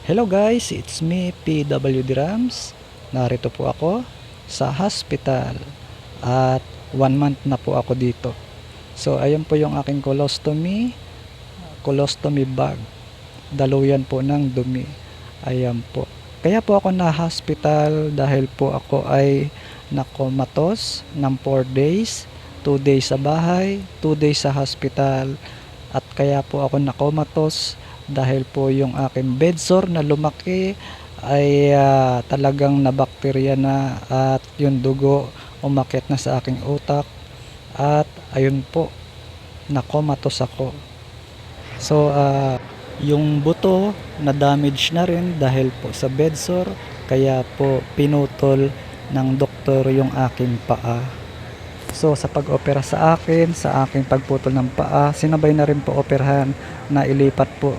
Hello guys, it's me PWD Rams. Narito po ako sa hospital at 1 month na po ako dito. So ayan po yung aking colostomy bag. Daluyan po ng dumi. Ayan po. Kaya po ako na hospital dahil po ako ay nakomatos ng 4 days. 2 days sa bahay, 2 days sa hospital. At kaya po ako nakomatos dahil po yung aking bedsore na lumaki ay talagang nabakterya na at yung dugo umakyat na sa aking utak at ayun po nakomatos ako. So yung buto na damage na rin dahil po sa bedsore, kaya po pinutol ng doktor yung aking paa. So sa pag-opera sa akin, sa aking pagputol ng paa, sinabay na rin po operahan na ilipat po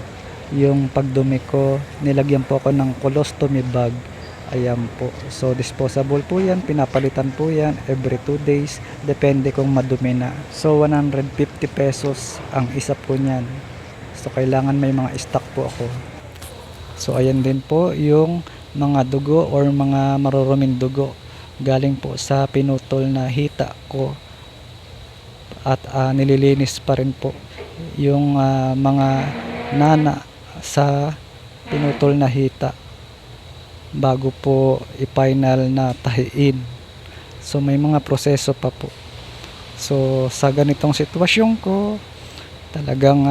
yung pagdumi ko. Nilagyan po ako ng colostomy bag. Ayan po. So disposable po yan, pinapalitan po yan every 2 days, depende kung madumi na. So 150 pesos ang isa po niyan. So kailangan may mga stock po ako. So ayan din po yung mga dugo or mga maruruming dugo galing po sa pinutol na hita ko at nililinis pa rin po yung mga nana sa pinutol na hita bago po i-final na tahiin. So may mga proseso pa po. So sa ganitong sitwasyon ko talagang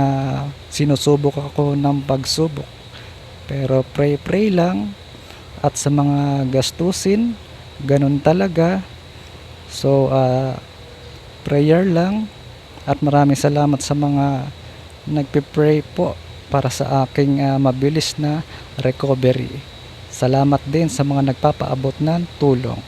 sinusubok ako ng pagsubok, pero pray lang. At sa mga gastusin, ganun talaga. So prayer lang. At maraming salamat sa mga nagpe-pray po para sa aking mabilis na recovery. Salamat din sa mga nagpapaabot ng tulong.